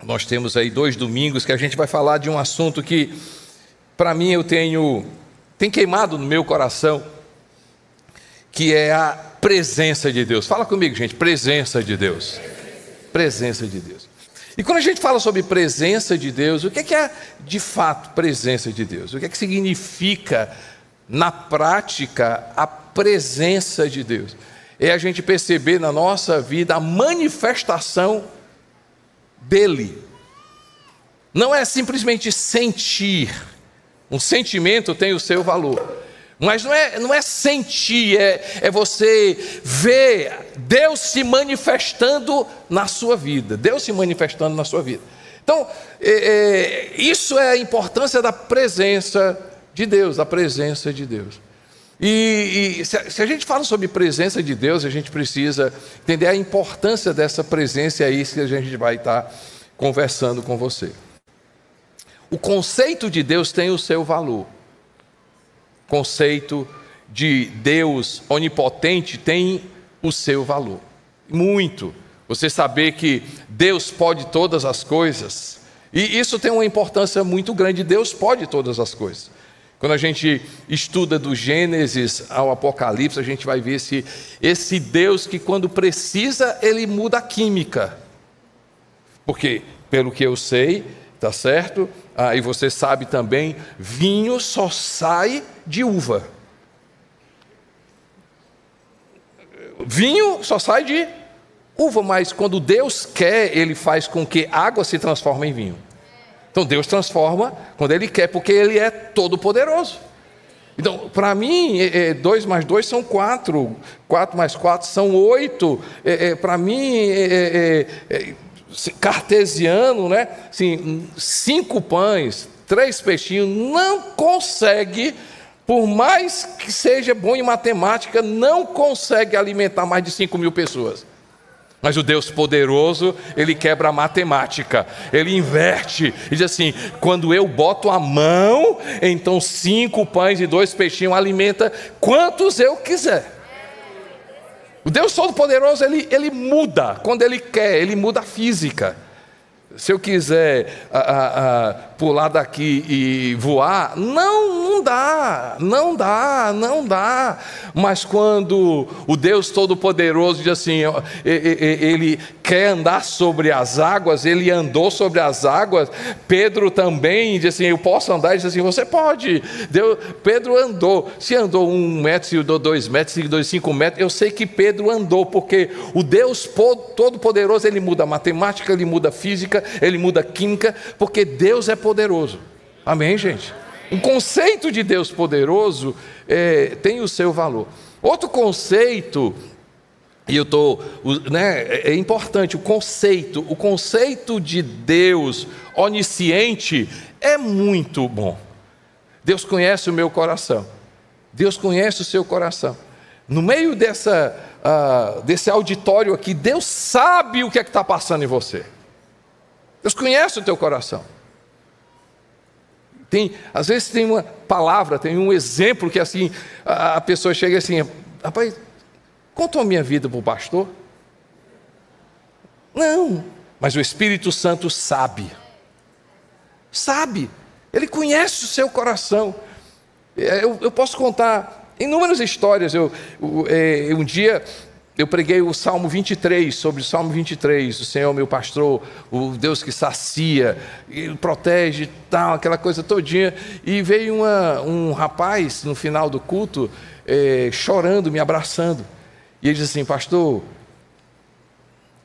Nós temos aí 2 domingos que a gente vai falar de um assunto que, para mim, tem queimado no meu coração, que é a presença de Deus. Fala comigo, gente, presença de Deus. Presença de Deus. E quando a gente fala sobre presença de Deus, o que é de fato presença de Deus? O que significa, na prática, a presença de Deus? É a gente perceber na nossa vida a manifestação dele. Não é simplesmente sentir. Um sentimento tem o seu valor. Mas não é sentir, é você ver Deus se manifestando na sua vida. Deus se manifestando na sua vida. Então, isso é a importância da presença de Deus, a presença de Deus. E se a gente fala sobre presença de Deus, a gente precisa entender a importância dessa presença, é isso que a gente vai estar conversando com você. O conceito de Deus tem o seu valor. O conceito de Deus onipotente tem o seu valor. Muito. Você saber que Deus pode todas as coisas. E isso tem uma importância muito grande. Deus pode todas as coisas. Quando a gente estuda do Gênesis ao Apocalipse, a gente vai ver esse Deus que, quando precisa, ele muda a química. Porque, pelo que eu sei, tá certo? E você sabe também, vinho só sai de uva. Vinho só sai de uva, mas quando Deus quer, ele faz com que água se transforme em vinho. Então Deus transforma quando ele quer, porque ele é todo poderoso. Então, para mim, 2 mais 2 são 4, 4 mais 4 são 8. Para mim, cartesiano, né? Assim, 5 pães, 3 peixinhos, não consegue, por mais que seja bom em matemática, não consegue alimentar mais de 5.000 pessoas. Mas o Deus poderoso, ele quebra a matemática, ele inverte, e diz assim: quando eu boto a mão, então 5 pães e 2 peixinhos alimenta quantos eu quiser. O Deus Todo-Poderoso, ele muda, quando ele quer, ele muda a física. Se eu quiser pular daqui e voar, não dá. Mas quando o Deus Todo-Poderoso diz assim, ele quer andar sobre as águas, ele andou sobre as águas. Pedro também diz assim: eu posso andar? Ele diz assim: você pode. Pedro andou. Se andou 1 metro, se andou 2 metros, se andou 5 metros, eu sei que Pedro andou, porque o Deus Todo-Poderoso, ele muda a matemática, ele muda a física, ele muda a química, porque Deus é poderoso. Amém, gente? O conceito de Deus poderoso tem o seu valor. Outro conceito, e é importante, o conceito de Deus onisciente é muito bom. Deus conhece o meu coração. Deus conhece o seu coração. No meio desse auditório aqui, Deus sabe o que é que está passando em você. Deus conhece o teu coração. Às vezes tem uma palavra, tem um exemplo que assim, a pessoa chega assim: rapaz, conta a minha vida para o pastor? Não, mas o Espírito Santo sabe, ele conhece o seu coração. Eu posso contar inúmeras histórias. Um dia eu preguei o Salmo 23, sobre o Salmo 23, o Senhor meu pastor, o Deus que sacia, Ele protege, tal, aquela coisa todinha, e veio um rapaz no final do culto, chorando, me abraçando, e ele disse assim: pastor,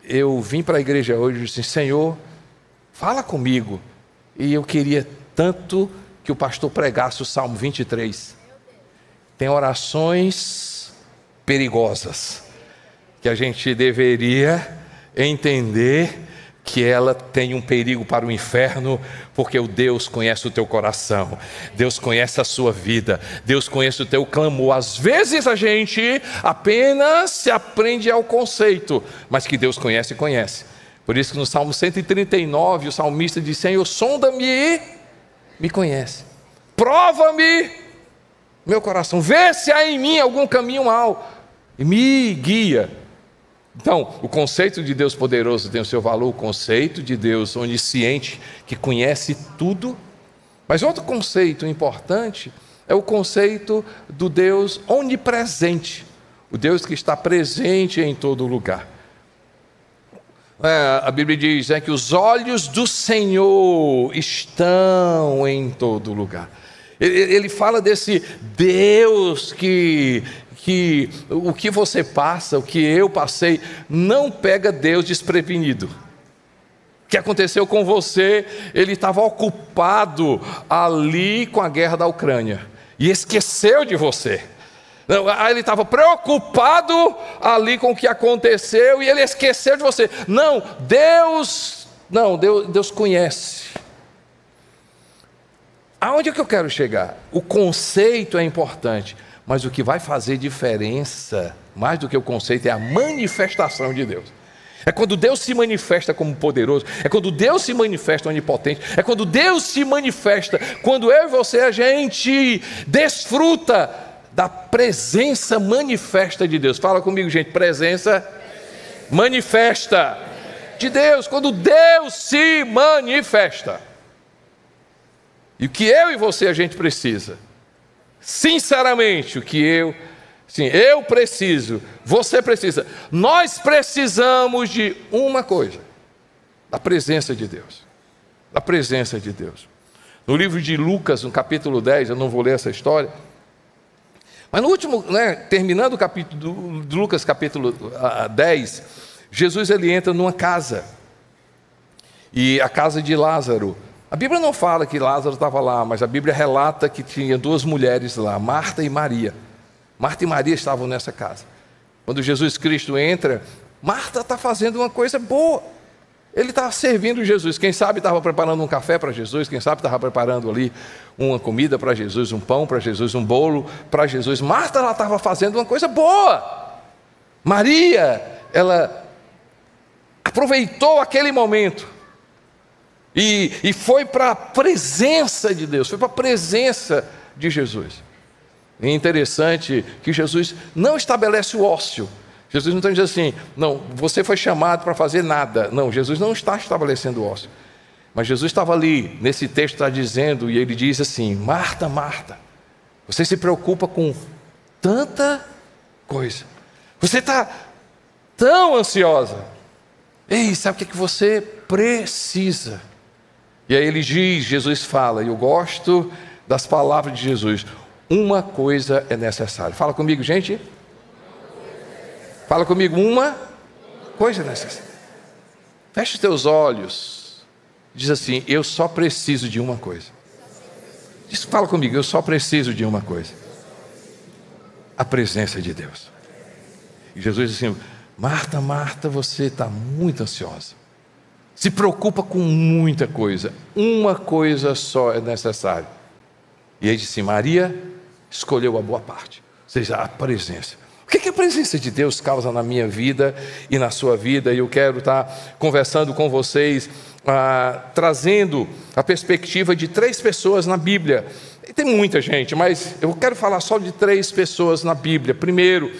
eu vim para a igreja hoje e disse: Senhor, fala comigo, e eu queria tanto que o pastor pregasse o Salmo 23, tem orações perigosas, que a gente deveria entender que ela tem um perigo para o inferno, porque o Deus conhece o teu coração, Deus conhece a sua vida, Deus conhece o teu clamor. Às vezes a gente apenas se aprende ao conceito, mas que Deus conhece. Por isso que no Salmo 139, o salmista diz: Senhor, sonda-me e me conhece, prova-me meu coração, vê se há em mim algum caminho mau e me guia. Então, o conceito de Deus poderoso tem o seu valor, o conceito de Deus onisciente, que conhece tudo. Mas outro conceito importante é o conceito do Deus onipresente, o Deus que está presente em todo lugar. A Bíblia diz que os olhos do Senhor estão em todo lugar. Ele fala desse Deus que o que você passa, o que eu passei, não pega Deus desprevenido. O que aconteceu com você, ele estava ocupado ali com a guerra da Ucrânia e esqueceu de você. Ele estava preocupado ali com o que aconteceu e ele esqueceu de você. Deus conhece. Aonde é que eu quero chegar? O conceito é importante, mas o que vai fazer diferença, mais do que o conceito, é a manifestação de Deus. É quando Deus se manifesta como poderoso, é quando Deus se manifesta onipotente, é quando Deus se manifesta, quando eu e você, a gente desfruta da presença manifesta de Deus. Fala comigo, gente, presença manifesta de Deus, quando Deus se manifesta. E o que eu e você a gente precisa, sinceramente, eu preciso, você precisa, nós precisamos de uma coisa: da presença de Deus. Da presença de Deus. No livro de Lucas, no capítulo 10, eu não vou ler essa história, mas no último, terminando o capítulo de Lucas, capítulo 10, Jesus ele entra numa casa, e a casa de Lázaro. A Bíblia não fala que Lázaro estava lá, mas a Bíblia relata que tinha duas mulheres lá, Marta e Maria. Marta e Maria estavam nessa casa. Quando Jesus Cristo entra, Marta está fazendo uma coisa boa. Ele está servindo Jesus. Quem sabe estava preparando um café para Jesus, quem sabe estava preparando ali uma comida para Jesus, um pão para Jesus, um bolo para Jesus. Marta, ela estava fazendo uma coisa boa. Maria, ela aproveitou aquele momento e foi para a presença de Deus, foi para a presença de Jesus. É interessante que Jesus não estabelece o ócio. Jesus não está dizendo assim, não, você foi chamado para fazer nada. Não, Jesus não está estabelecendo o ócio. Mas Jesus estava ali, nesse texto está dizendo, e ele diz assim: Marta, Marta, você se preocupa com tanta coisa, você está tão ansiosa. Ei, sabe o que você precisa? E aí ele diz, Jesus fala, e eu gosto das palavras de Jesus: uma coisa é necessária. Fala comigo, gente. Fala comigo, uma coisa é necessária. Feche os teus olhos. Diz assim: eu só preciso de uma coisa. Fala comigo, eu só preciso de uma coisa: a presença de Deus. E Jesus diz assim: Marta, Marta, você está muito ansiosa, se preocupa com muita coisa, uma coisa só é necessária. E aí disse: Maria escolheu a boa parte, ou seja, a presença. O que a presença de Deus causa na minha vida e na sua vida? E eu quero estar conversando com vocês, trazendo a perspectiva de 3 pessoas na Bíblia. E tem muita gente, mas eu quero falar só de 3 pessoas na Bíblia. Primeiro,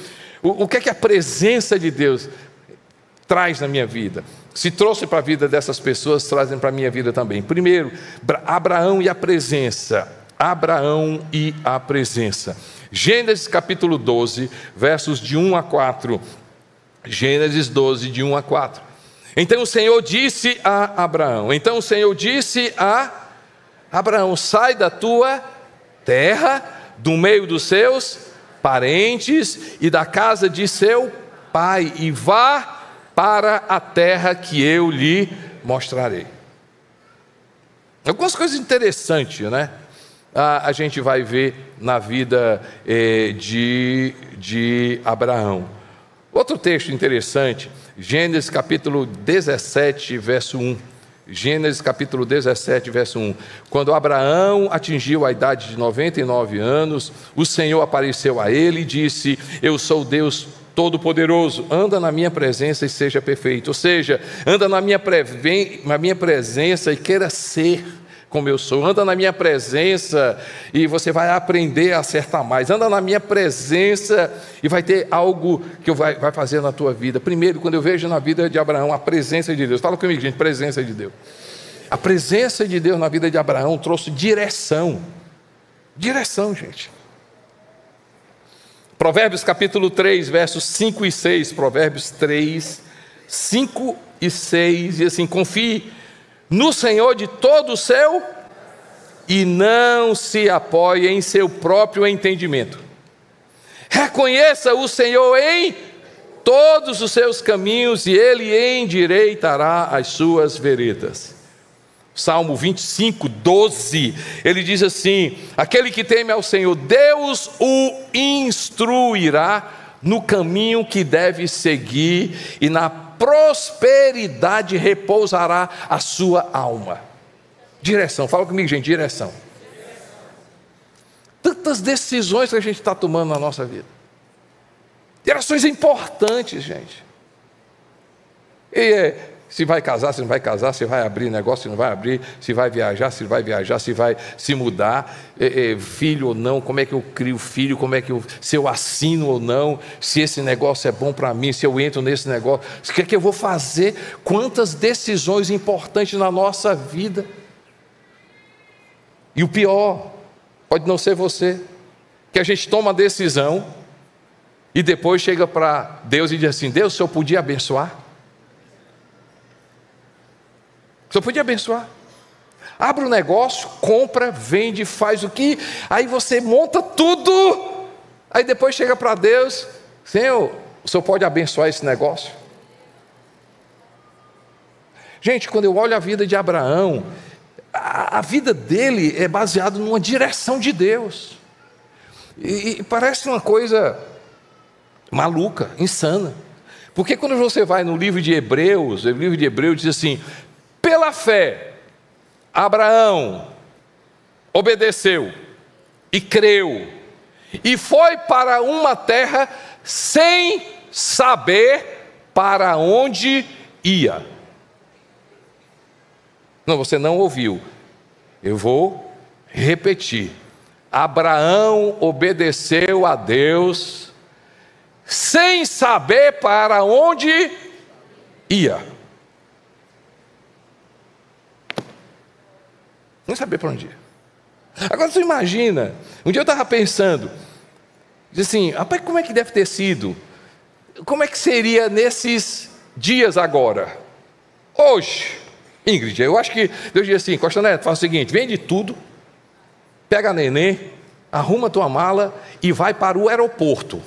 o que a presença de Deus traz na minha vida? Se trouxe para a vida dessas pessoas, trazem para a minha vida também. Primeiro, Abraão e a presença. Abraão e a presença. Gênesis capítulo 12, versos de 1 a 4. Gênesis 12, de 1 a 4. Então o Senhor disse a Abraão, sai da tua terra, do meio dos seus parentes e da casa de seu pai, e vá para a terra que eu lhe mostrarei. Algumas coisas interessantes, né? A gente vai ver na vida de Abraão. Outro texto interessante, Gênesis capítulo 17, verso 1. Gênesis capítulo 17, verso 1. Quando Abraão atingiu a idade de 99 anos, o Senhor apareceu a ele e disse: eu sou Deus Todo-Poderoso, anda na minha presença e seja perfeito. Ou seja, anda na minha presença e queira ser como eu sou. Anda na minha presença e você vai aprender a acertar mais. Anda na minha presença e vai ter algo que vai fazer na tua vida. Primeiro, quando eu vejo na vida de Abraão a presença de Deus. Fala comigo, gente, presença de Deus. A presença de Deus na vida de Abraão trouxe direção. Direção, gente. Provérbios capítulo 3, versos 5 e 6. Provérbios 3, 5 e 6. Diz assim: confie no Senhor de todo o seu e não se apoie em seu próprio entendimento. Reconheça o Senhor em todos os seus caminhos e Ele endireitará as suas veredas. Salmo 25, 12, ele diz assim: aquele que teme ao Senhor, Deus o instruirá no caminho que deve seguir, e na prosperidade repousará a sua alma. Direção, fala comigo, gente, direção. Tantas decisões que a gente está tomando na nossa vida, direções importantes, gente. E se vai casar, se não vai casar, se vai abrir negócio, se não vai abrir, se vai viajar, se vai viajar, se vai se mudar, filho ou não, como é que eu crio filho, como é que se eu assino ou não, se esse negócio é bom para mim, se eu entro nesse negócio, o que é que eu vou fazer, quantas decisões importantes na nossa vida. E o pior, pode não ser você, que a gente toma a decisão e depois chega para Deus e diz assim: Deus, o Senhor podia abençoar? O Senhor podia abençoar? Abre um negócio, compra, vende, faz o que, aí você monta tudo, aí depois chega para Deus: Senhor, o Senhor pode abençoar esse negócio? Gente, quando eu olho a vida de Abraão, a vida dele é baseada numa direção de Deus, e parece uma coisa maluca, insana, porque quando você vai no livro de Hebreus, o livro de Hebreus diz assim: pela fé, Abraão obedeceu e creu, e foi para uma terra sem saber para onde ia. Não, você não ouviu. Eu vou repetir. Abraão obedeceu a Deus sem saber para onde ia. Não saber para onde ir. Agora você imagina, um dia eu estava pensando, diz assim: rapaz, como é que deve ter sido? Como é que seria nesses dias agora? Hoje, Ingrid, eu acho que Deus diz assim: Costa Neto, faz o seguinte, vende tudo, pega a neném, arruma tua mala e vai para o aeroporto.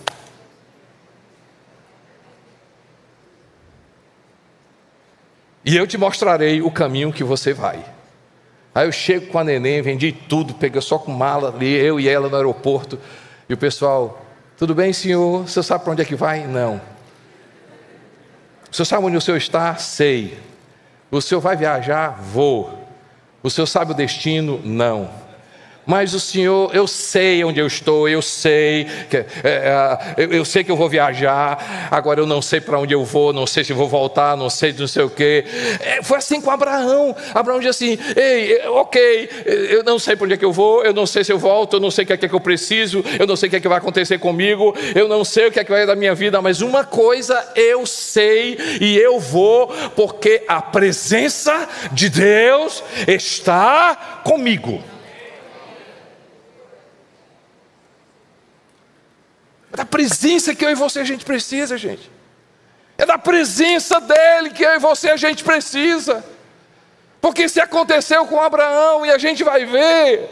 E eu te mostrarei o caminho que você vai. Aí eu chego com a neném, vendi tudo, peguei só com mala ali, eu e ela no aeroporto. E o pessoal: tudo bem, senhor? O senhor sabe para onde é que vai? Não. O senhor sabe onde o senhor está? Sei. O senhor vai viajar? Vou. O senhor sabe o destino? Não. Mas o senhor, eu sei onde eu estou, eu sei que eu vou viajar, agora eu não sei para onde eu vou, não sei se vou voltar, não sei o quê. Foi assim com Abraão. Abraão disse assim: ei, ok, eu não sei para onde é que eu vou, eu não sei se eu volto, eu não sei o que é que eu preciso, eu não sei o que é que vai acontecer comigo, eu não sei o que é que vai da minha vida, mas uma coisa eu sei e eu vou, porque a presença de Deus está comigo. É da presença que eu e você a gente precisa, gente. É da presença dele que eu e você a gente precisa. Porque se aconteceu com Abraão, e a gente vai ver,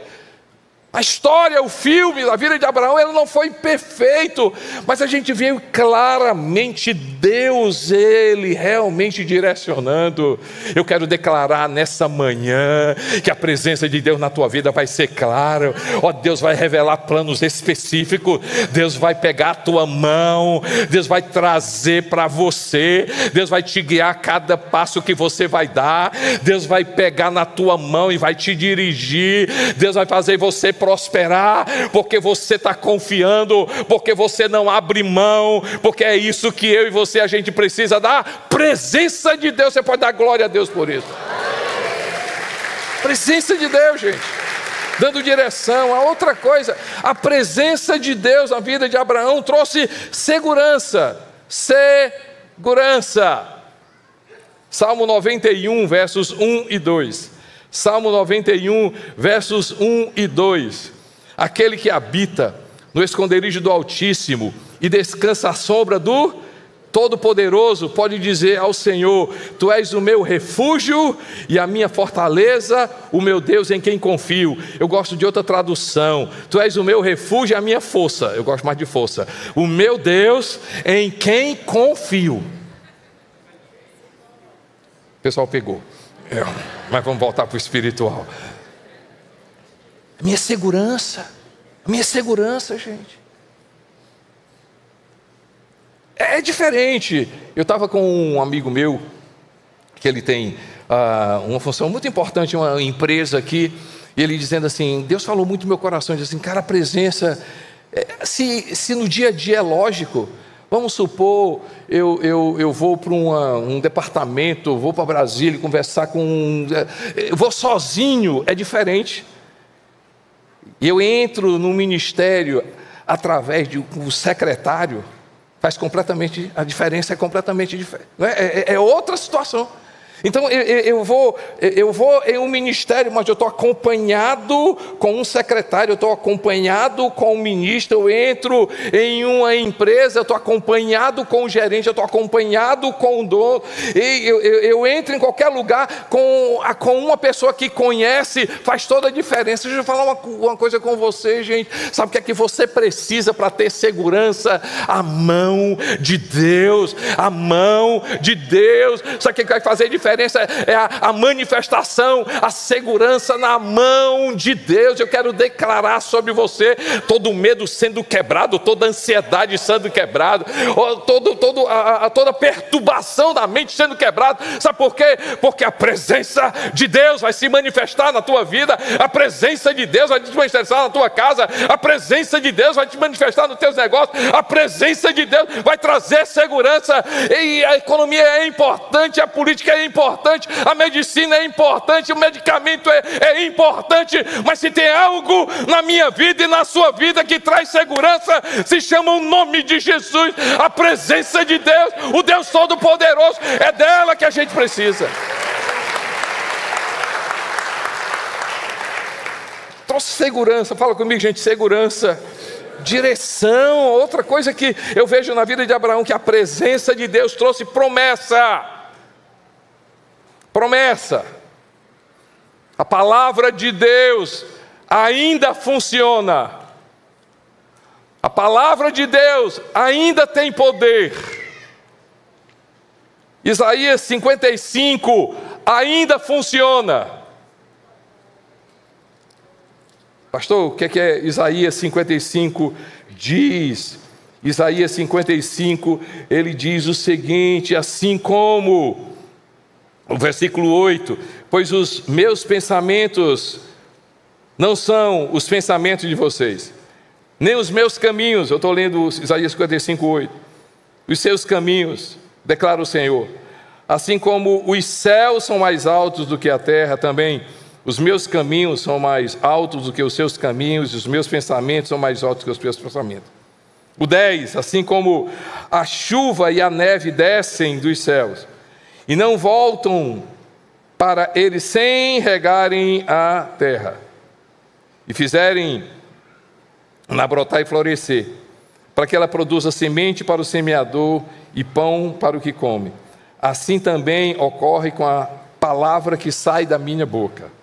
a história, o filme, a vida de Abraão, ele não foi perfeito, mas a gente viu claramente Deus, ele realmente direcionando. Eu quero declarar nessa manhã que a presença de Deus na tua vida vai ser clara. Deus vai revelar planos específicos, Deus vai pegar a tua mão, Deus vai trazer para você, Deus vai te guiar a cada passo que você vai dar, Deus vai pegar na tua mão e vai te dirigir, Deus vai fazer você prosperar, porque você está confiando, porque você não abre mão, porque é isso que eu e você a gente precisa, da presença de Deus. Você pode dar glória a Deus por isso. Presença de Deus, gente, dando direção. A outra coisa, a presença de Deus na vida de Abraão trouxe segurança. Segurança. Salmo 91, versos 1 e 2. Salmo 91, versos 1 e 2. Aquele que habita no esconderijo do Altíssimo e descansa à sombra do Todo-Poderoso pode dizer ao Senhor: Tu és o meu refúgio e a minha fortaleza, o meu Deus em quem confio. Eu gosto de outra tradução: Tu és o meu refúgio e a minha força. Eu gosto mais de força. O meu Deus em quem confio. O pessoal pegou, mas vamos voltar para o espiritual. A minha segurança, gente. É diferente. Eu estava com um amigo meu, que ele tem uma função muito importante, uma empresa aqui, e ele dizendo assim, Deus falou muito no meu coração, dizendo assim, cara, a presença, se no dia a dia é lógico, vamos supor, eu vou para um departamento, vou para Brasília conversar eu vou sozinho, é diferente. E eu entro no ministério através de um secretário, faz completamente, a diferença é completamente diferente, é outra situação. Então eu vou em um ministério, mas eu estou acompanhado com um secretário, eu estou acompanhado com um ministro, eu entro em uma empresa, eu estou acompanhado com o gerente, eu estou acompanhado com o dono, e eu entro em qualquer lugar com uma pessoa que conhece, faz toda a diferença. Deixa eu falar uma coisa com você, gente. Sabe o que é que você precisa para ter segurança? A mão de Deus, a mão de Deus. Sabe o que vai fazer diferença? É a manifestação, a segurança na mão de Deus. Eu quero declarar sobre você todo medo sendo quebrado, toda ansiedade sendo quebrado, toda perturbação da mente sendo quebrada. Sabe por quê? Porque a presença de Deus vai se manifestar na tua vida, a presença de Deus vai te manifestar na tua casa, a presença de Deus vai te manifestar nos teus negócios, a presença de Deus vai trazer segurança. E a economia é importante, a política é importante, a medicina é importante, o medicamento é importante, mas se tem algo na minha vida e na sua vida que traz segurança, se chama o nome de Jesus, a presença de Deus, o Deus Todo-Poderoso. É dela que a gente precisa. Trouxe segurança, fala comigo, gente, segurança. Direção, outra coisa que eu vejo na vida de Abraão, que a presença de Deus trouxe promessa. Promessa. A palavra de Deus ainda funciona. A palavra de Deus ainda tem poder. Isaías 55 ainda funciona. Pastor, o que é Isaías 55 diz? Isaías 55, ele diz o seguinte, assim como o versículo 8, pois os meus pensamentos não são os pensamentos de vocês, nem os meus caminhos, eu estou lendo Isaías 55, 8, os seus caminhos, declara o Senhor, assim como os céus são mais altos do que a terra, também os meus caminhos são mais altos do que os seus caminhos, e os meus pensamentos são mais altos do que os seus pensamentos. O 10, assim como a chuva e a neve descem dos céus, e não voltam para eles sem regarem a terra, e fizerem na brotar e florescer, para que ela produza semente para o semeador e pão para o que come. Assim também ocorre com a palavra que sai da minha boca.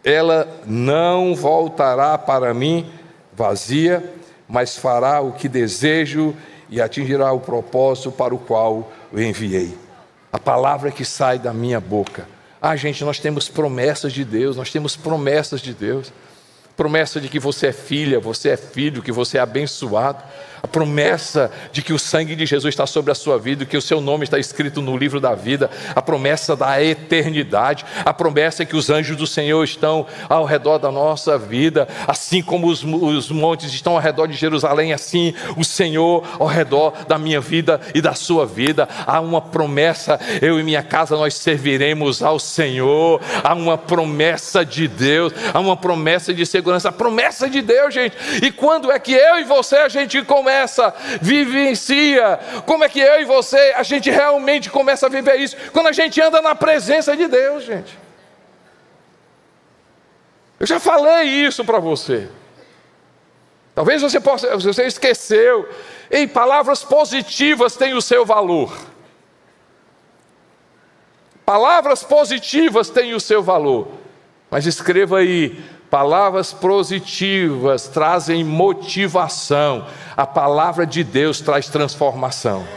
Ela não voltará para mim vazia, mas fará o que desejo e atingirá o propósito para o qual o enviei. A palavra que sai da minha boca. Gente, nós temos promessas de Deus, nós temos promessas de Deus. Promessa de que você é filha, você é filho, que você é abençoado. A promessa de que o sangue de Jesus está sobre a sua vida, que o seu nome está escrito no livro da vida. A promessa da eternidade. A promessa que os anjos do Senhor estão ao redor da nossa vida. Assim como os montes estão ao redor de Jerusalém, assim o Senhor ao redor da minha vida e da sua vida. Há uma promessa, eu e minha casa nós serviremos ao Senhor. Há uma promessa de Deus, há uma promessa de segurança, a promessa de Deus, gente. E quando é que eu e você a gente começa, vivencia? Como é que eu e você a gente realmente começa a viver isso? Quando a gente anda na presença de Deus, gente. Eu já falei isso para você. Talvez você esqueceu. Ei, palavras positivas têm o seu valor. Palavras positivas têm o seu valor. Mas escreva aí, palavras positivas trazem motivação. A palavra de Deus traz transformação.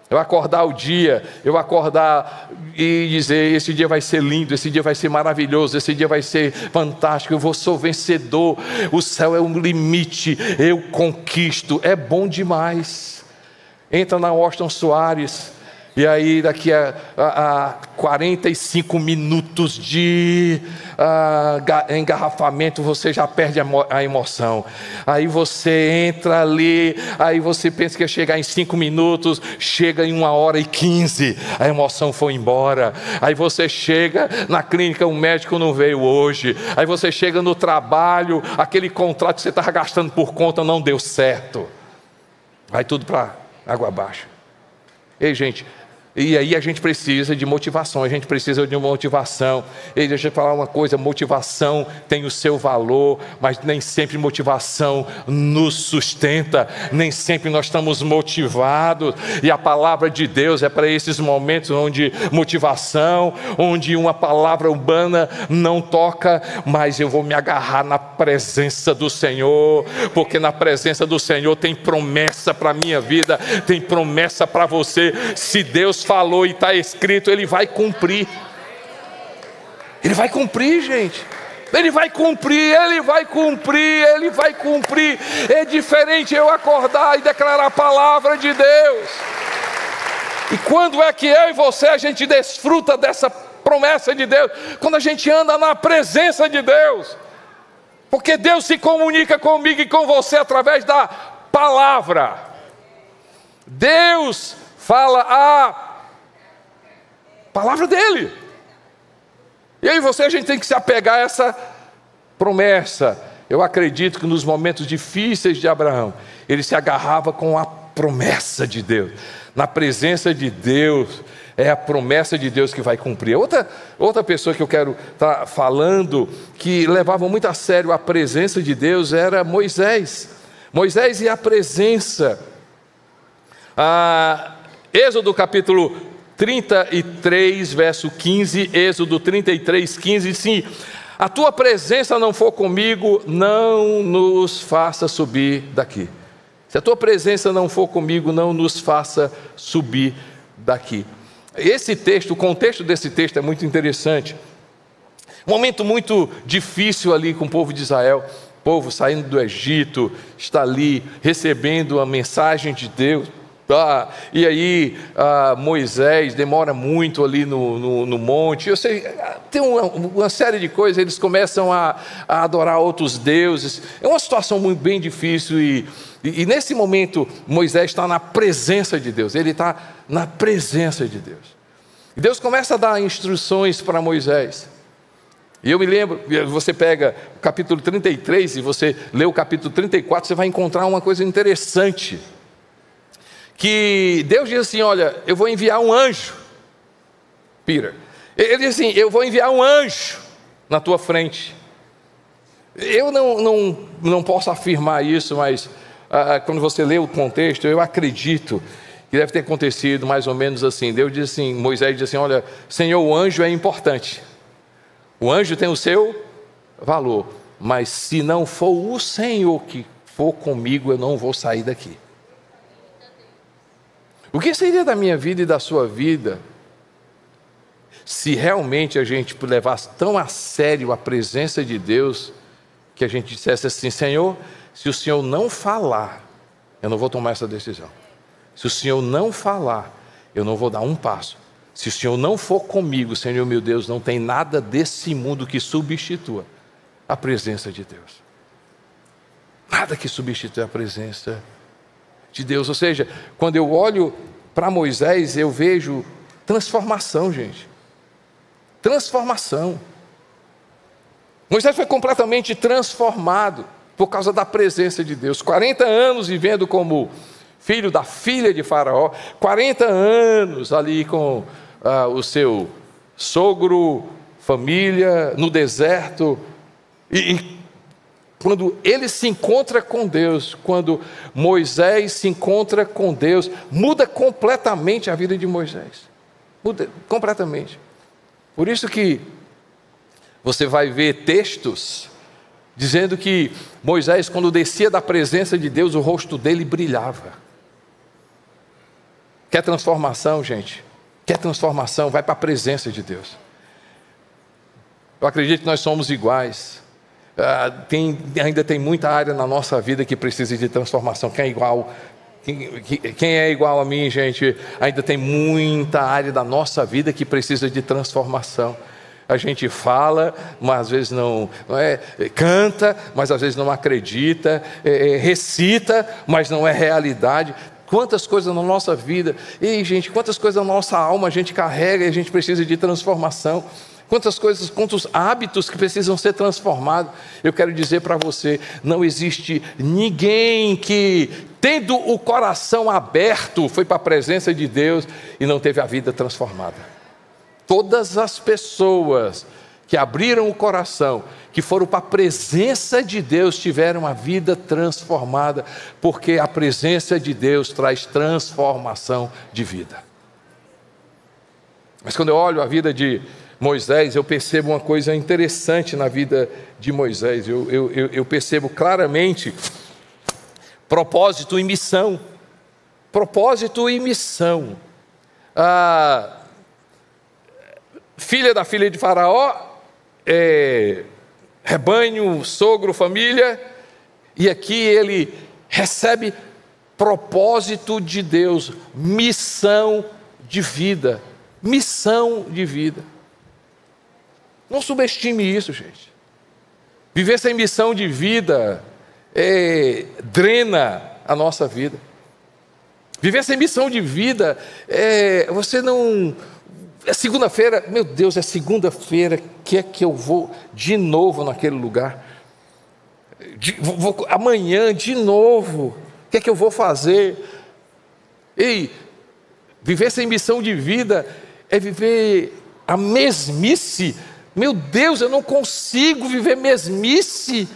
Eu acordar e dizer, esse dia vai ser lindo, esse dia vai ser maravilhoso, esse dia vai ser fantástico, eu sou vencedor, o céu é um limite, eu conquisto, é bom demais. Entra na Washington Soares, e aí daqui a 45 minutos de engarrafamento, você já perde a emoção. Aí você entra ali, aí você pensa que ia chegar em 5 minutos, chega em 1h15, a emoção foi embora. Aí você chega na clínica, o médico não veio hoje. Aí você chega no trabalho, aquele contrato que você estava gastando por conta não deu certo. Vai tudo para água abaixo. Ei, gente, e aí a gente precisa de motivação, E deixa eu falar uma coisa, motivação tem o seu valor, mas nem sempre motivação nos sustenta, nem sempre nós estamos motivados. E a palavra de Deus é para esses momentos onde motivação, onde uma palavra humana não toca, mas eu vou me agarrar na presença do Senhor, porque na presença do Senhor tem promessa para a minha vida, tem promessa para você. Se Deus falou e está escrito, Ele vai cumprir. Ele vai cumprir, gente. Ele vai cumprir. É diferente eu acordar e declarar a palavra de Deus. E quando é que eu e você a gente desfruta dessa promessa de Deus? Quando a gente anda na presença de Deus. Porque Deus se comunica comigo e com você através da palavra. Deus fala a palavra dele. E aí a gente tem que se apegar a essa promessa. Eu acredito que nos momentos difíceis de Abraão, ele se agarrava com a promessa de Deus. Na presença de Deus, é a promessa de Deus que vai cumprir. Outra pessoa que eu quero estar falando, que levava muito a sério a presença de Deus, era Moisés. Moisés e a presença. Êxodo capítulo 33, verso 15, Êxodo 33, 15, sim, a tua presença não for comigo, não nos faça subir daqui. Se a tua presença não for comigo, não nos faça subir daqui. Esse texto, o contexto desse texto é muito interessante. Um momento muito difícil ali com o povo de Israel, o povo saindo do Egito, está ali recebendo a mensagem de Deus. E aí Moisés demora muito ali no monte. Eu sei, tem uma série de coisas. Eles começam a adorar outros deuses. É uma situação muito bem difícil. E nesse momento Moisés está na presença de Deus. Ele está na presença de Deus. E Deus começa a dar instruções para Moisés. E eu me lembro, você pega o capítulo 33 e você lê o capítulo 34, você vai encontrar uma coisa interessante. Que Deus diz assim, olha, eu vou enviar um anjo, Peter. Ele diz assim, eu vou enviar um anjo na tua frente. Eu não posso afirmar isso, mas quando você lê o contexto, eu acredito que deve ter acontecido mais ou menos assim. Deus diz assim, Moisés diz assim, olha, Senhor, o anjo é importante. O anjo tem o seu valor, mas se não for o Senhor que for comigo, eu não vou sair daqui. O que seria da minha vida e da sua vida se realmente a gente levasse tão a sério a presença de Deus que a gente dissesse assim, Senhor, se o Senhor não falar, eu não vou tomar essa decisão. Se o Senhor não falar, eu não vou dar um passo. Se o Senhor não for comigo, Senhor meu Deus, não tem nada desse mundo que substitua a presença de Deus. Nada que substitua a presença de Deus. Ou seja, quando eu olho para Moisés, eu vejo transformação, gente. Transformação. Moisés foi completamente transformado por causa da presença de Deus. 40 anos vivendo como filho da filha de Faraó, 40 anos ali com o seu sogro, família, no deserto, e quando ele se encontra com Deus, quando Moisés se encontra com Deus, muda completamente a vida de Moisés, muda completamente. Por isso que você vai ver textos dizendo que Moisés, quando descia da presença de Deus, o rosto dele brilhava. Quer transformação, gente? Quer transformação? Vai para a presença de Deus. Eu acredito que nós somos iguais. Ainda tem muita área na nossa vida que precisa de transformação. Quem é igual? Quem é igual a mim, gente? Ainda tem muita área da nossa vida que precisa de transformação. A gente fala, mas às vezes não canta, mas às vezes não acredita, recita, mas não é realidade. Quantas coisas na nossa vida, gente, quantas coisas na nossa alma a gente carrega e a gente precisa de transformação. Quantas coisas, quantos hábitos que precisam ser transformados. Eu quero dizer para você, não existe ninguém que, tendo o coração aberto, foi para a presença de Deus e não teve a vida transformada. Todas as pessoas que abriram o coração, que foram para a presença de Deus, tiveram a vida transformada, porque a presença de Deus traz transformação de vida. Mas quando eu olho a vida de Moisés, eu percebo uma coisa interessante na vida de Moisés. Eu percebo claramente propósito e missão. Propósito e missão. A filha da filha de Faraó, rebanho, sogro, família, e aqui ele recebe propósito de Deus, missão de vida. Missão de vida. Não subestime isso, gente. Viver sem missão de vida drena a nossa vida. Viver sem missão de vida, você não... É segunda-feira, meu Deus, é segunda-feira, que é que eu vou de novo naquele lugar? Amanhã, de novo, o que é que eu vou fazer? Ei, viver sem missão de vida é viver a mesmice. Meu Deus, eu não consigo viver mesmice.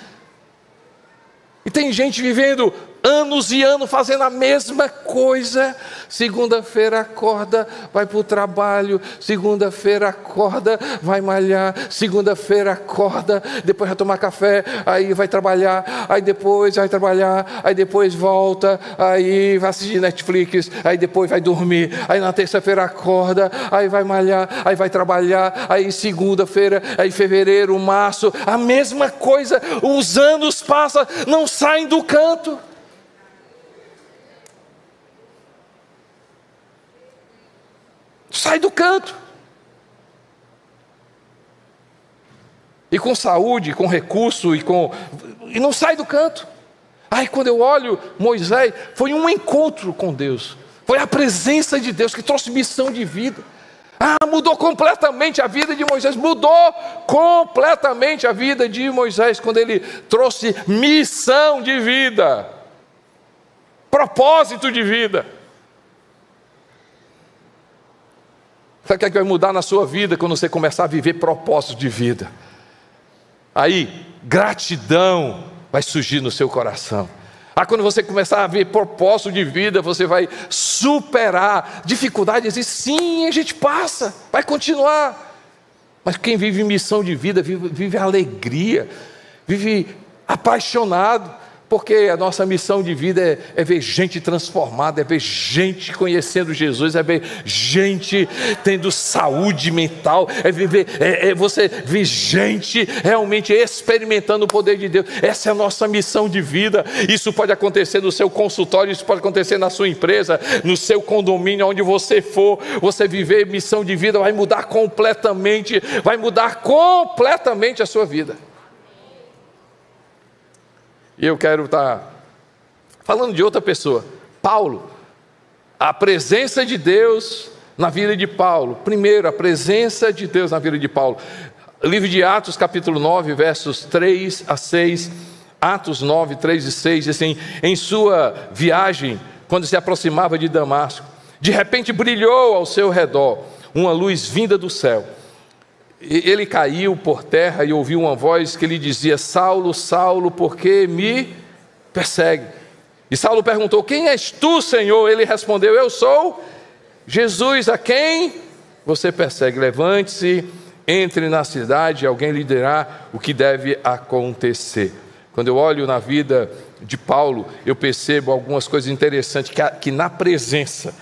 E tem gente vivendo anos e anos fazendo a mesma coisa. Segunda-feira acorda, vai para o trabalho. Segunda-feira acorda, vai malhar. Segunda-feira acorda, depois vai tomar café, aí vai trabalhar, aí depois vai trabalhar, aí depois volta, aí vai assistir Netflix, aí depois vai dormir, aí na terça-feira acorda, aí vai malhar, aí vai trabalhar, aí segunda-feira, aí fevereiro, março, a mesma coisa. Os anos passam, não saem do canto. Sai do canto. E com saúde, com recurso, e não sai do canto. Aí quando eu olho Moisés, foi um encontro com Deus. Foi a presença de Deus que trouxe missão de vida. Mudou completamente a vida de Moisés. Mudou completamente a vida de Moisés quando ele trouxe missão de vida. Propósito de vida. Sabe o que vai mudar na sua vida quando você começar a viver propósito de vida? Aí, gratidão vai surgir no seu coração. Quando você começar a ver propósito de vida, você vai superar dificuldades. E sim, a gente passa, vai continuar. Mas quem vive missão de vida, vive alegria, vive apaixonado. Porque a nossa missão de vida é ver gente transformada, é ver gente conhecendo Jesus, é ver gente tendo saúde mental, é você ver gente realmente experimentando o poder de Deus. Essa é a nossa missão de vida. Isso pode acontecer no seu consultório, isso pode acontecer na sua empresa, no seu condomínio, onde você for. Você viver missão de vida vai mudar completamente a sua vida. E eu quero estar falando de outra pessoa, Paulo. A presença de Deus na vida de Paulo. Primeiro, a presença de Deus na vida de Paulo. Livro de Atos, capítulo 9, versos 3 a 6. Atos 9, 3 e 6, diz assim: em sua viagem, quando se aproximava de Damasco, de repente brilhou ao seu redor uma luz vinda do céu. Ele caiu por terra e ouviu uma voz que lhe dizia: Saulo, Saulo, por que me persegue? E Saulo perguntou: quem és tu, Senhor? Ele respondeu: eu sou Jesus, a quem você persegue. Levante-se, entre na cidade, alguém lhe dirá o que deve acontecer. Quando eu olho na vida de Paulo, eu percebo algumas coisas interessantes, que na presença,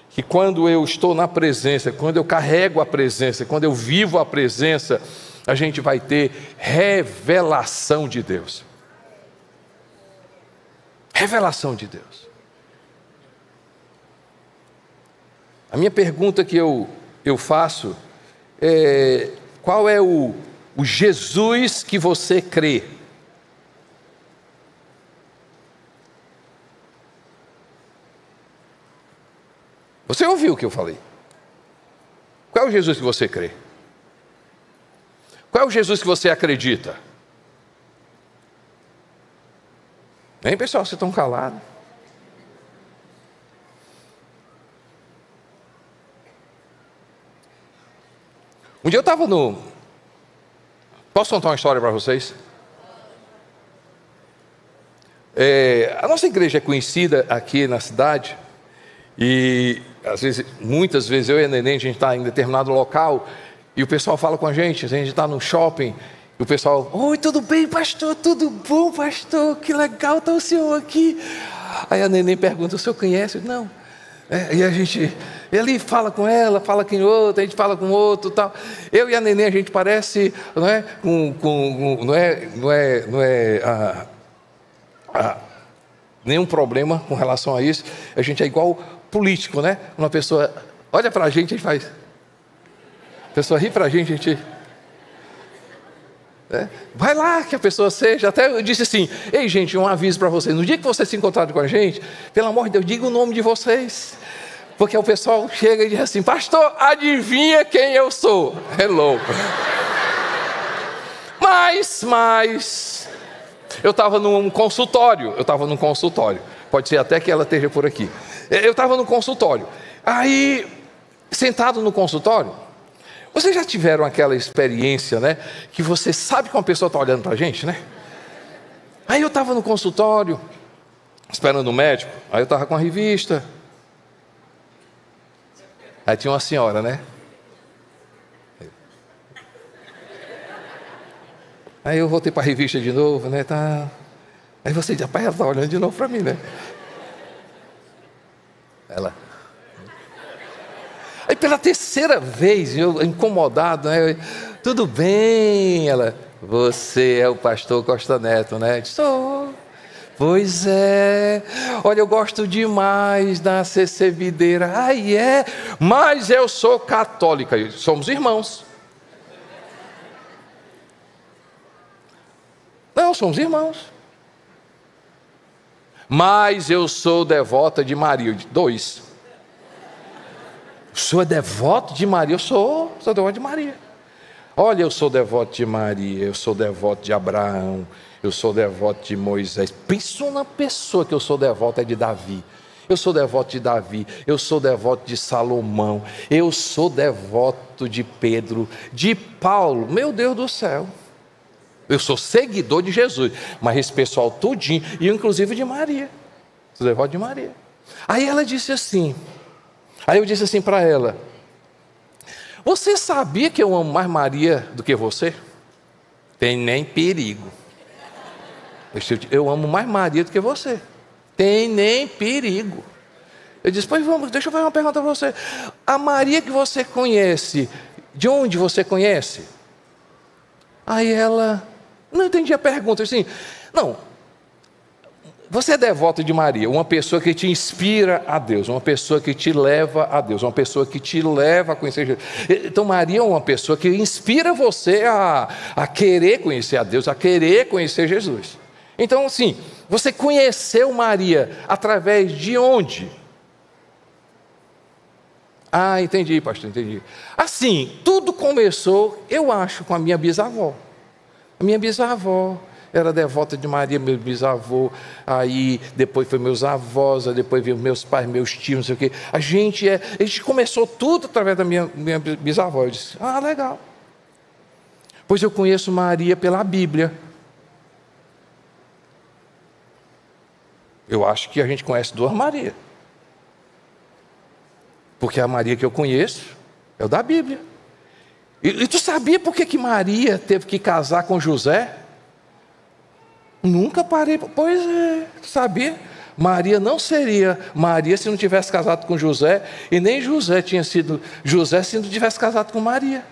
que quando eu estou na presença, quando eu carrego a presença, quando eu vivo a presença, a gente vai ter revelação de Deus. Revelação de Deus. A minha pergunta que eu faço é: qual é o Jesus que você crê? Você ouviu o que eu falei? Qual é o Jesus que você crê? Qual é o Jesus que você acredita? Hein, pessoal, vocês estão calados? Um dia eu estava no... Posso contar uma história para vocês? A nossa igreja é conhecida aqui na cidade. E muitas vezes eu e a Neném, a gente está em determinado local e o pessoal fala com a gente está no shopping, e o pessoal: oi, tudo bem, pastor? Tudo bom, pastor? Que legal está o senhor aqui. Aí a Neném pergunta: o senhor conhece? Não. E a gente, ele fala com ela, fala com outro, a gente fala com outro, tal. Eu e a Neném, a gente parece, nenhum problema com relação a isso. A gente é igual político, né? Uma pessoa olha para a gente faz. A pessoa ri para a gente. Vai lá que a pessoa seja. Até eu disse assim: ei, gente, um aviso para vocês. No dia que vocês se encontrarem com a gente, pelo amor de Deus, diga o nome de vocês. Porque o pessoal chega e diz assim: pastor, adivinha quem eu sou? Hello. Mas eu estava num consultório. Pode ser até que ela esteja por aqui. Eu estava no consultório. Aí, sentado no consultório, vocês já tiveram aquela experiência, né? Que você sabe que uma pessoa está olhando para a gente, né? Aí eu estava no consultório, esperando o médico. Aí eu estava com a revista. Aí tinha uma senhora, né? Aí eu voltei para a revista de novo, né? Tá. Aí você diz: rapaz, ela está olhando de novo para mim, né? Ela. Aí pela terceira vez, eu incomodado, né? Tudo bem? Ela: você é o pastor Costa Neto, né? Sou. Pois é. Olha, eu gosto demais da CC Videira. Ai, é? Mas eu sou católica. Somos irmãos. Não, somos irmãos. Mas eu sou devota de Maria. 2. O senhor é devoto de Maria? Eu sou devoto de Maria. Olha, eu sou devoto de Maria, eu sou devoto de Abraão, eu sou devoto de Moisés. Pensa na pessoa que eu sou devoto, é de Davi. Eu sou devoto de Davi, eu sou devoto de Salomão, eu sou devoto de Pedro, de Paulo. Meu Deus do céu. Eu sou seguidor de Jesus, mas esse pessoal tudinho, e eu inclusive de Maria. Sou devoto de Maria. Aí ela disse assim, aí eu disse assim para ela: você sabia que eu amo mais Maria do que você? Tem nem perigo. Eu amo mais Maria do que você. Tem nem perigo. Eu disse, pois vamos, deixa eu fazer uma pergunta para você. A Maria que você conhece, de onde você conhece? Aí ela, não entendi a pergunta, assim, não, você é devoto de Maria, uma pessoa que te inspira a Deus, uma pessoa que te leva a Deus, uma pessoa que te leva a conhecer Jesus. Então Maria é uma pessoa que inspira você a querer conhecer a Deus, a querer conhecer Jesus. Então assim, você conheceu Maria através de onde? Ah, entendi, pastor, entendi. Assim, tudo começou, eu acho, com a minha bisavó. A minha bisavó era devota de Maria, meu bisavô, aí depois foi meus avós, aí depois veio meus pais, meus tios, não sei o quê. A gente começou tudo através da minha bisavó. Eu disse, ah, legal. Pois eu conheço Maria pela Bíblia. Eu acho que a gente conhece duas Marias. Porque a Maria que eu conheço é o da Bíblia. E tu sabia por que Maria teve que casar com José? Nunca parei. Pois é, tu sabia? Maria não seria Maria se não tivesse casado com José, e nem José tinha sido José se não tivesse casado com Maria.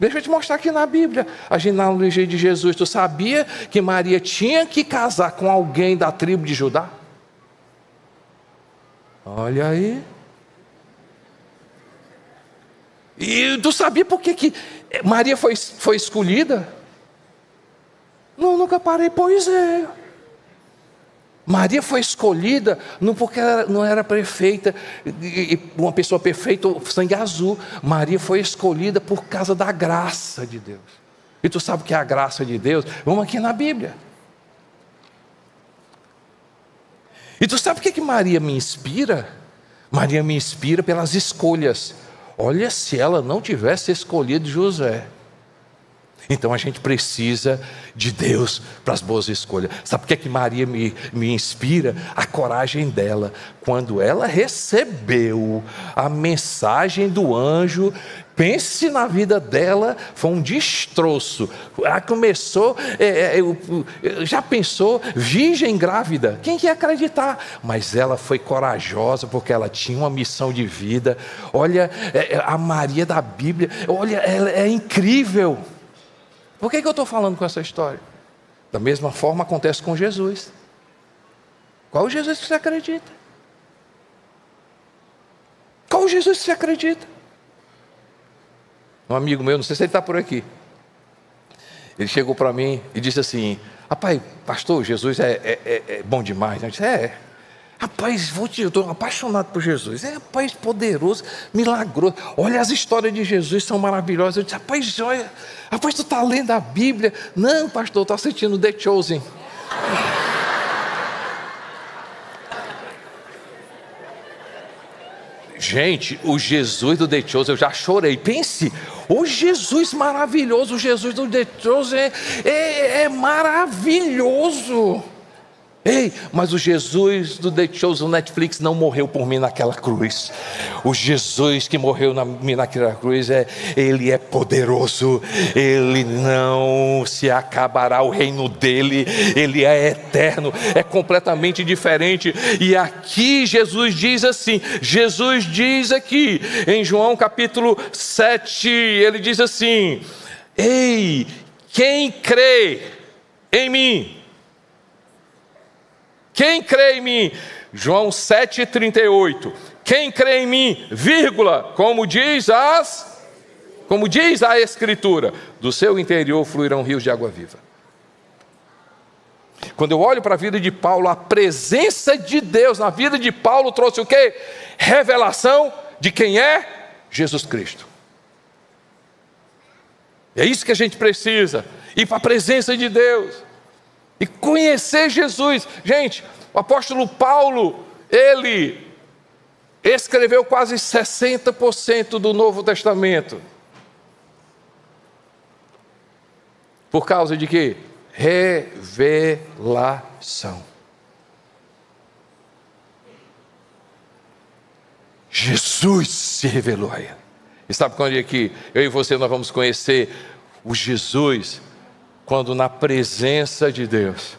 Deixa eu te mostrar aqui na Bíblia, a genealogia de Jesus. Tu sabia que Maria tinha que casar com alguém da tribo de Judá? Olha aí. E tu sabia por que Maria foi escolhida? Não, nunca parei, pois é. Maria foi escolhida não porque ela não era perfeita, uma pessoa perfeita, sangue azul. Maria foi escolhida por causa da graça de Deus. E tu sabe o que é a graça de Deus? Vamos aqui na Bíblia. E tu sabe o que Maria me inspira? Maria me inspira pelas escolhas. Olha, se ela não tivesse escolhido José. Então a gente precisa de Deus para as boas escolhas. Sabe por que Maria me inspira? A coragem dela. Quando ela recebeu a mensagem do anjo, pense na vida dela, foi um destroço. Ela começou, já pensou, virgem grávida. Quem quer acreditar? Mas ela foi corajosa porque ela tinha uma missão de vida. Olha, a Maria da Bíblia, olha, ela é incrível. Por que eu estou falando com essa história? Da mesma forma acontece com Jesus. Qual Jesus que você acredita? Qual Jesus que você acredita? Um amigo meu, não sei se ele está por aqui, ele chegou para mim e disse assim, rapaz, pastor, Jesus é bom demais. Eu disse, rapaz, eu estou apaixonado por Jesus, rapaz, poderoso, milagroso, olha, as histórias de Jesus são maravilhosas. Eu disse, rapaz, tu está lendo a Bíblia? Não, pastor, estou assistindo The Chosen. Gente, o Jesus do The Chosen, eu já chorei. Pense, o Jesus maravilhoso, o Jesus do The Chosen é maravilhoso. Ei, mas o Jesus do The Chosen Netflix não morreu por mim naquela cruz. O Jesus que morreu naquela cruz, Ele é poderoso. Ele não se acabará o reino dele. Ele é eterno, é completamente diferente. E aqui Jesus diz assim, Jesus diz aqui em João capítulo 7, Ele diz assim, ei, quem crê em mim, quem crê em mim, João 7,38, quem crê em mim, vírgula, como diz a Escritura, do seu interior fluirão rios de água viva. Quando eu olho para a vida de Paulo, a presença de Deus na vida de Paulo trouxe o quê? Revelação de quem é Jesus Cristo. É isso que a gente precisa, ir para a presença de Deus e conhecer Jesus. Gente, o apóstolo Paulo, ele escreveu quase 60% do Novo Testamento. Por causa de quê? Revelação. Jesus se revelou a ele. E sabe quando é que eu e você nós vamos conhecer o Jesus? Quando na presença de Deus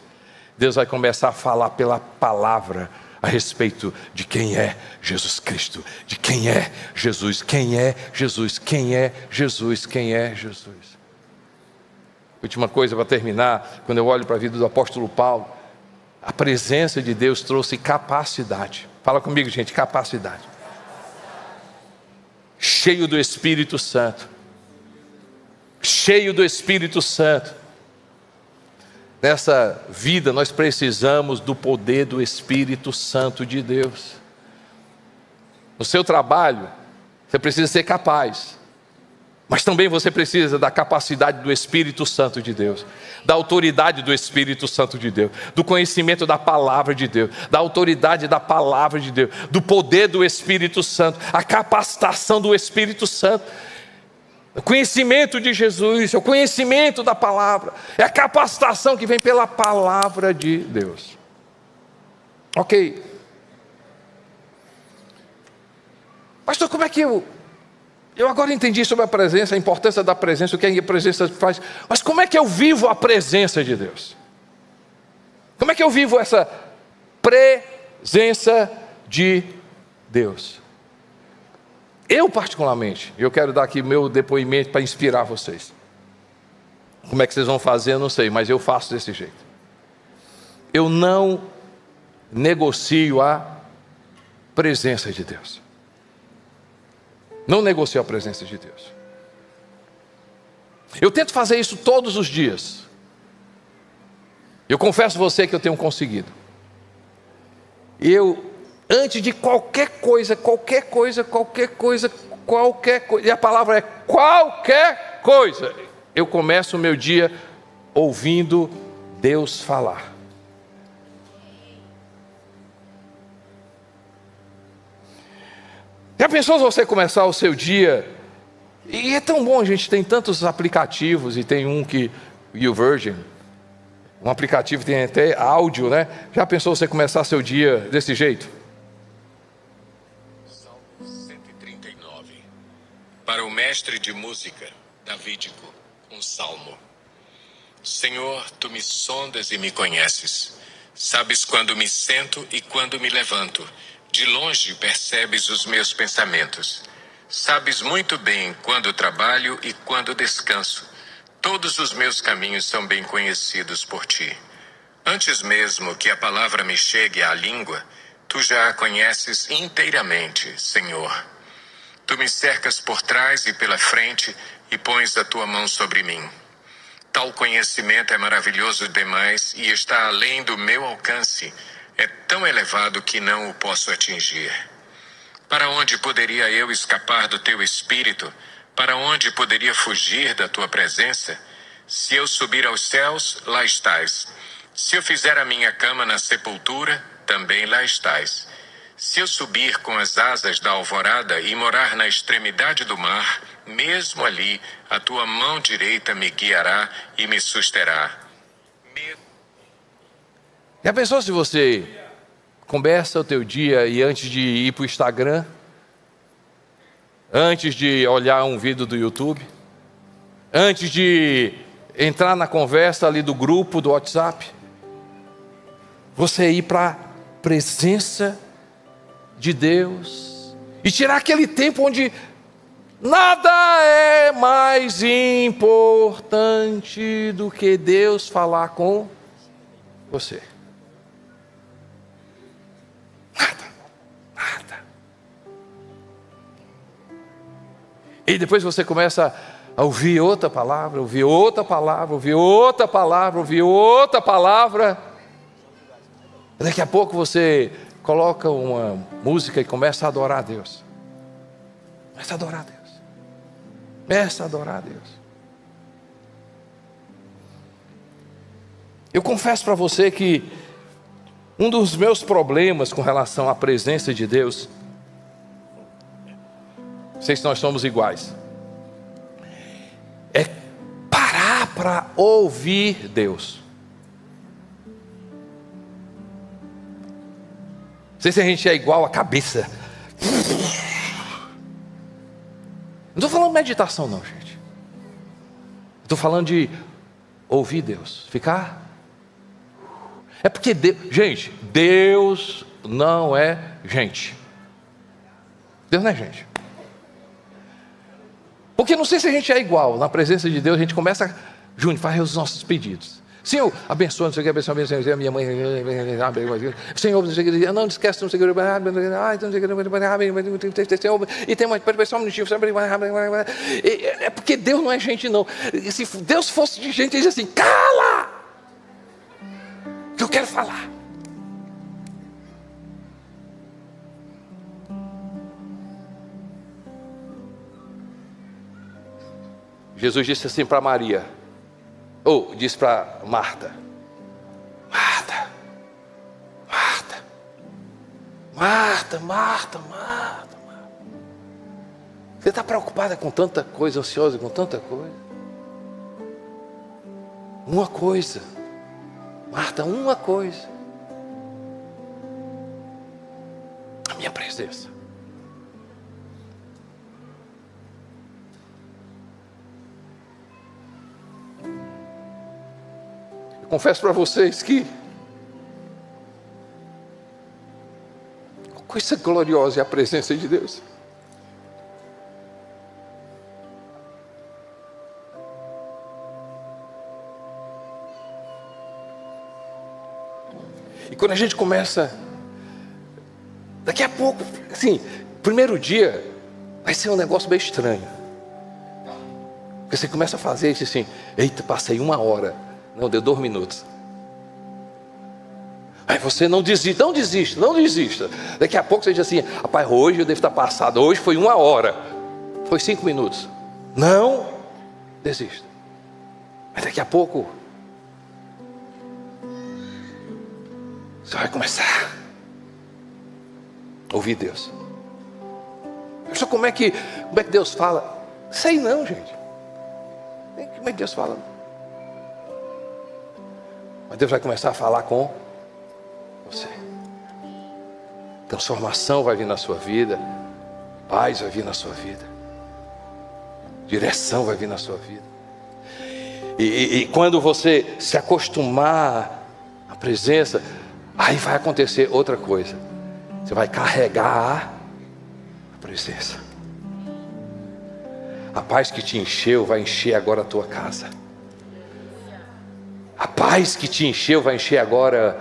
Deus vai começar a falar pela palavra a respeito de quem é Jesus Cristo, de quem é Jesus, quem é Jesus, quem é Jesus, quem é Jesus. Última coisa para terminar, quando eu olho para a vida do apóstolo Paulo, a presença de Deus trouxe capacidade. Fala comigo, gente, capacidade. Cheio do Espírito Santo. Cheio do Espírito Santo. Nessa vida nós precisamos do poder do Espírito Santo de Deus. No seu trabalho, você precisa ser capaz. Mas também você precisa da capacidade do Espírito Santo de Deus, da autoridade do Espírito Santo de Deus, do conhecimento da palavra de Deus, da autoridade da palavra de Deus, do poder do Espírito Santo, a capacitação do Espírito Santo, o conhecimento de Jesus, o conhecimento da palavra, é a capacitação que vem pela palavra de Deus. Ok. Pastor, como é que eu agora entendi sobre a presença, a importância da presença, o que a presença faz, mas como é que eu vivo a presença de Deus? Como é que eu vivo essa presença de Deus? Eu particularmente, eu quero dar aqui meu depoimento para inspirar vocês. Como é que vocês vão fazer, eu não sei, mas eu faço desse jeito. Eu não negocio a presença de Deus. Não negocio a presença de Deus. Eu tento fazer isso todos os dias. Eu confesso a você que eu tenho conseguido. Antes de qualquer coisa, e a palavra é qualquer coisa, eu começo o meu dia ouvindo Deus falar. Já pensou se você começar o seu dia, e é tão bom, a gente tem tantos aplicativos, e tem um que, YouVersion, um aplicativo que tem até áudio, né? Já pensou você começar seu dia desse jeito? Salmo 139. Para o mestre de música, Davídico, um salmo. Senhor, tu me sondas e me conheces. Sabes quando me sento e quando me levanto. De longe percebes os meus pensamentos. Sabes muito bem quando trabalho e quando descanso. Todos os meus caminhos são bem conhecidos por ti. Antes mesmo que a palavra me chegue à língua, tu já a conheces inteiramente, Senhor. Tu me cercas por trás e pela frente e pões a tua mão sobre mim. Tal conhecimento é maravilhoso demais e está além do meu alcance. É tão elevado que não o posso atingir. Para onde poderia eu escapar do teu espírito? Para onde poderia fugir da tua presença? Se eu subir aos céus, lá estás. Se eu fizer a minha cama na sepultura, também lá estás. Se eu subir com as asas da alvorada e morar na extremidade do mar, mesmo ali a tua mão direita me guiará e me susterá. Já pensou se você começa o teu dia e antes de ir para o Instagram, antes de olhar um vídeo do YouTube, antes de entrar na conversa ali do grupo, do WhatsApp, você ir para a presença de Deus e tirar aquele tempo onde nada é mais importante do que Deus falar com você. Nada. E depois você começa a ouvir outra palavra, ouvir outra palavra, ouvir outra palavra, ouvir outra palavra. Daqui a pouco você coloca uma música e começa a adorar a Deus. Começa a adorar a Deus. Começa a adorar a Deus. Eu confesso para você que um dos meus problemas com relação à presença de Deus, não sei se nós somos iguais, é parar para ouvir Deus. Não sei se a gente é igual a cabeça. Não estou falando de meditação não, gente. Estou falando de ouvir Deus. Ficar. É porque gente, Deus não é gente. Deus não é gente. Porque não sei se a gente é igual. Na presença de Deus a gente começa, Júnior, faz os nossos pedidos. Senhor, abençoa, não sei o que, abençoa a minha mãe. Senhor, não esquece, não sei o que. E tem uma pessoa, um minutinho. É porque Deus não é gente, não. Se Deus fosse de gente, ele diz assim: cala! Que eu quero falar. Jesus disse assim para Maria, ou disse para Marta: Marta, Marta, Marta, Marta, Marta, Marta. Você está preocupada com tanta coisa, ansiosa com tanta coisa? Uma coisa, Marta, uma coisa: a minha presença. Confesso para vocês que coisa gloriosa é a presença de Deus. E quando a gente começa, daqui a pouco, assim, primeiro dia vai ser um negócio bem estranho. Porque você começa a fazer isso assim: eita, passei 1 hora. Não, deu 2 minutos. Aí você não desiste, não desista, não desista. Daqui a pouco você diz assim: rapaz, hoje eu devo estar passado, hoje foi 1 hora, foi 5 minutos. Não desista. Mas daqui a pouco você vai começar a ouvir Deus. Só como é que Deus fala? Sei não, gente. Como é que Deus fala? Mas Deus vai começar a falar com você. Transformação vai vir na sua vida. Paz vai vir na sua vida. Direção vai vir na sua vida. E quando você se acostumar à presença, aí vai acontecer outra coisa. Você vai carregar a presença. A paz que te encheu vai encher agora a tua casa. A paz que te encheu vai encher agora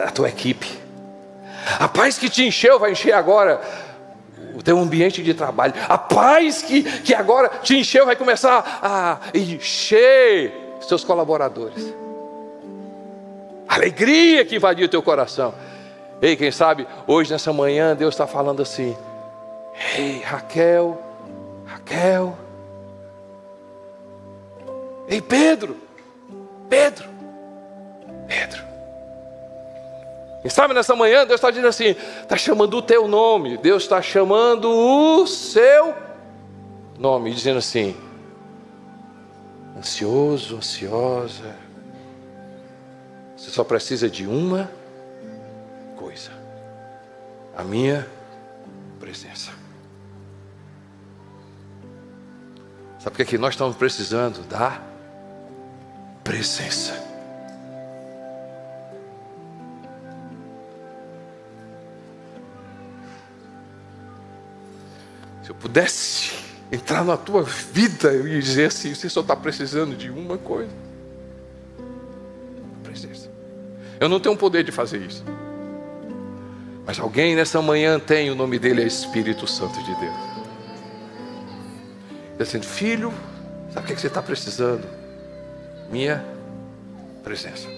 a tua equipe. A paz que te encheu vai encher agora o teu ambiente de trabalho. A paz que agora te encheu vai começar a encher seus colaboradores. A alegria que invadiu o teu coração. Ei, quem sabe hoje nessa manhã Deus está falando assim: ei, Raquel, Raquel. Ei, Pedro. Pedro. Quem sabe nessa manhã Deus está dizendo assim, está chamando o teu nome. Deus está chamando o seu nome, dizendo assim: ansioso, ansiosa, você só precisa de uma coisa: a minha presença. Sabe por que nós estamos precisando da presença? Se eu pudesse entrar na tua vida, eu ia dizer assim: você só está precisando de uma coisa: presença. Eu não tenho o poder de fazer isso, mas alguém nessa manhã tem, o nome dele é Espírito Santo de Deus. Dizendo: filho, sabe o que você está precisando? Minha presença.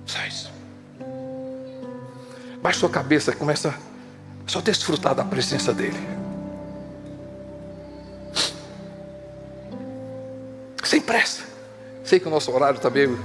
Só isso. Baixa sua cabeça, começa a só desfrutar da presença dele. Sem pressa. Sei que o nosso horário está meio